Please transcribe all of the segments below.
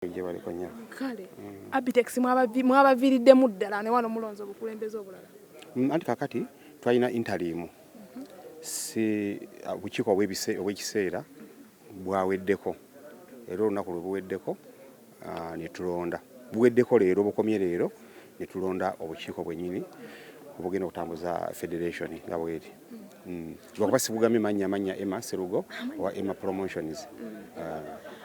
Kale Abetex mwabaviiriddemu ddala ne wano mulonzo obukulembeze obulala. Anti kakati twalina interim si obukiiko obw'ekiseera bwaweddeko era olunaku lwe buweddeko ne tulonda buweddeko leero bukomye leero ne tulonda obukiiko bwennyini obugenda okutambuza federation nga bweri lwakuba sibugamye mannya Emma Serugo owa Emma Promotions.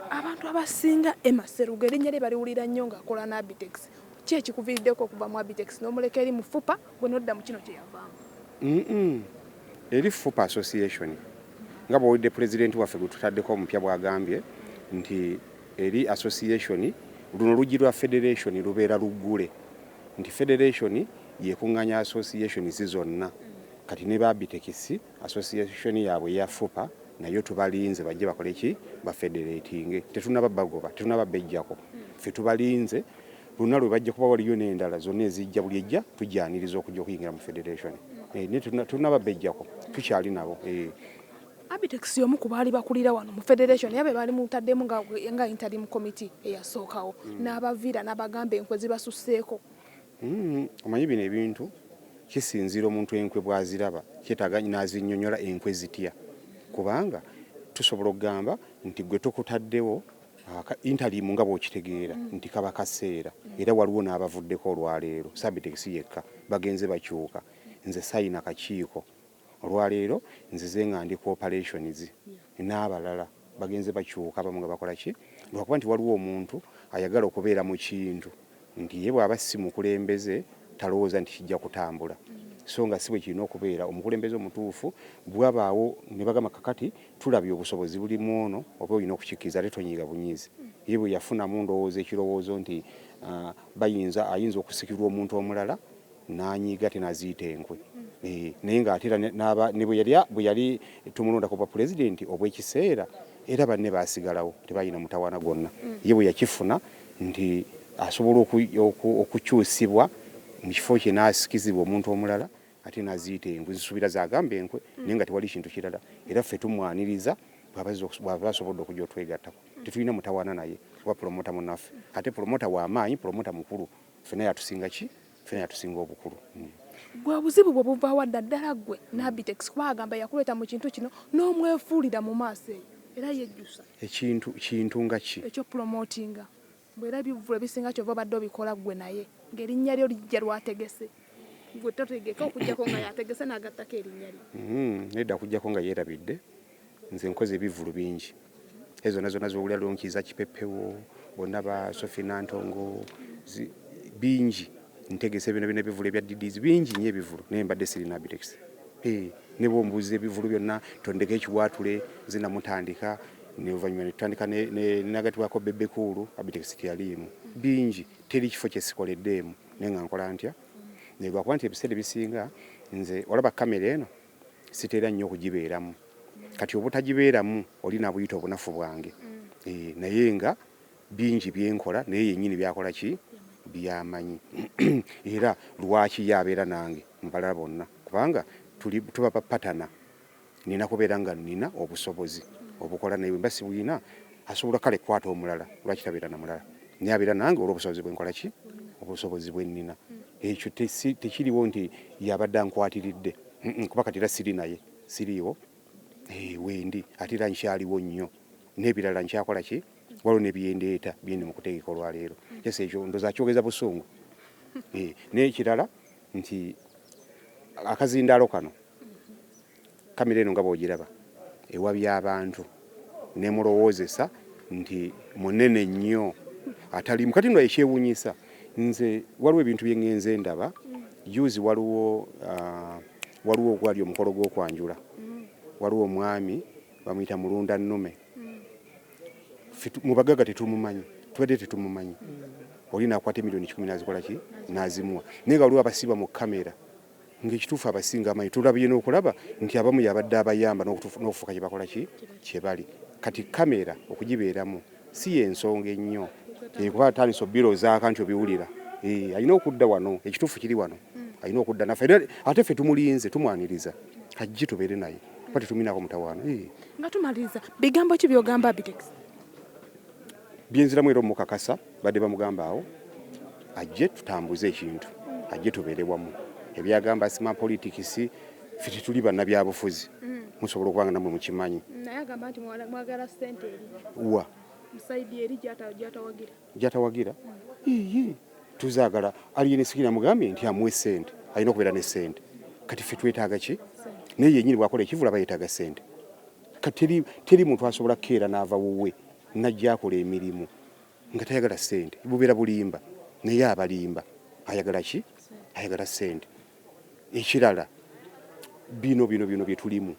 Abantu abasinga Emma Serugo erinnya lye baliwulira nnyo ng'akola na Abetex. Ki ekikuviiriddeko okuva mu Abetex n'omuleka eri mu FUPA gwe n'odda mu kino kye yavaamu? Eri FUPA association nga bw'owulidde pulezidenti waffe gwe tutaddeko omupya bw'agambye nti eri association luno luggi lwa federation lubeera luggule nti federation yekuŋŋanya associations zonna kati ne ba Abetex association yaabwe ya FUPA nayo tubalinze bajje bakole ki ba federating tetunaba bagoba tetunaba bejjako ffe tubalinze luna lwe bajja kuba waliyo n'endala zonna ezijja buli ejja tujjaniriza okujja okuyingira mu federation ne tunaba bejjako tukyali nabo. Abetex y'omu ku baali bakulira wano mu federation yabe baali mutaddemu nga interim committee eyasookawo n'abaviira n'abagamba enkwe zibasusseeko. Omanyi bino ebintu kisinziira omuntu enkwe bw'aziraba kyetaaga n'azinnyonnyola enkwe zitya kubanga tusobola okugamba nti gwe tukutaddewo interim nga bw'okitegeera nti kaba kaseera era waliwo n'abavuddeko olwaleero Abetex yekka bagenze bakyuka nze sayina kakiiko olwaleero nzize nga ndi cooperations n'abalala bagenze bakyuka abamu nga bakola ki lwakuba nti waliwo omuntu ayagala okubeera mu kintu nti ye bw'aba si mukulembeze talowooza nti kijja kutambula so nga si bwe kirina okubeera omukulembeze omutuufu bwabaawo ne bagamba kakati tulabye obusobozi bulimu ono oba olina okukikkiriza ate tonyiiga bunyiizi ye bwe yafunamu ndowooza ekirowoozo nti ayinza okusikirwa omuntu omulala n'anyiiga tenaziyita enkwe naye ng'ate ne bwe yali tumulonda ku bwa pulezidenti obw'ekiseera era banne baasigalawo tebalina mutawaana gwonna ye bwe yakifuna nti asobola okukyusibwa mu kifo kye n'asikizibwa omuntu omulala ate n'aziyita enkwe zisuubira zagamba enkwe naye nga tewali kintu kirala era ffe tumwaniriza bw'aba asobodde okujja otwegattako tetulina mutawaana naye oba promota munnaffe ate promota w'amaanyi promota mukulu ffena yatusinga ki ffena yatusinga obukulu. Gwe obuzibu bwe buvaawa ddala ggwe ne Abetex kuba agamba yakuleeta mu kintu kino n'omwefuulira mu maaso eyo era yejjusa kintu nga ki ekyo promotinga bwera ebivvulu ebisinga kyova obadde obikola ggwe naye ng'erinnya lyo lijja lwategese gwe totegeka okujjako nga yategese n'agattako erinnya lye nedda okujjako nga yeerabidde nze nkoze ebivvulu bingi ezo zonna z'owulira lonkiiza kipeppewo bonna ba Sofina Ntongo bingi ntegese bino ebivvulu ebya DDs bingi nnyo ebivvulu naye mbadde sirina Abetex ne bombuuza ebivvulu byonna tondeka ekiwaatule zinamutandika n'oluvannyuma ne tutandika n'agatibwako Bebekulu Abetex teyaliimu bingi teri kifo kye sikoleddeemu naye nga nkola ntya naye lwakuba nti ebiseera ebisinga nze olaba kamera eno siteera nnyo okugibeeramu kati obutagibeeramu olina buyita obunafu bwange naye nga bingi byenkola naye yennyini byakola ki byamanyi era lwaki yabeera nange mubalala bonna kubanga tuba bapatana nina kubeera nga nina obusobozi obukola naye bwemba sibulina asobola kale kukwata omulala lwaki tabeera na mulala naye abeera nange olw'obusobozi bwenkola ki obusobozi bwennina ekyo tekiriwo nti yabadde ankwatiridde kuba kati era siri naye siriiwo wendi ate era nkyaliwo nnyo n'ebirala nkyakola ki waliwo nebyendeeta byendi mu kutegeka olwaleero kyese ekyo ndoza akyogeza busungu n'ekirala nti akazindaalo kano kamera eno nga bw'ogiraba ewabya abantu ne mulowoozesa nti munene nnyo atalimu kati nno ekyewuunyisa nze waliwo ebintu bye ŋŋenze ndaba juzi waliwo ogwali omukolo gw'okwanjula waliwo omwami bamuyita mulunda nnume mu bagagga tetumumanyi tubadde tetumumanyi oli nakwata emiliyoni 10 nazikola ki nazimuwa naye nga waliwo abasiba mu kamera ng'ekituufu abasinga amanyi tulabye n'okulaba nti abamu yabadde abayamba n'okufuuka kye bakola ki kye bali kati kamera okugibeeramu si y'ensonga ennyo kuba atandisa biro zaaka nti obiwulira alina okudda wano ekituufu kiri wano alina okudda naffe ate ffe tumulinze tumwaniriza kajje tubeere naye kuba tetuminako mutawaana nga tumaliriza bigambo ki by'ogamba Abetex byenziramu era omukakasa badde bamugamba awo ajje tutambuze ekintu ajje tubeere wamu ebyagamba sima politics ffe tetuli bannabyabufuzi musobola okubanga namwe mukimanyi naye agamba nti mwagala ssente eri wa musaidi eri gyatawagira tuzaagala aliyene sikira mugambye nti amuwe ssente alina okubeera ne ssente kati ffe twetaaga ki naye yennyini bwakola ekivula aba yeetaaga ssente kati teri muntu asobola kukeera n'ava wuwe najja akola emirimu nga tayagala ssente bubeera bulimba naye abalimba ayagala ki ayagala ssente ekirala bino bye tulimu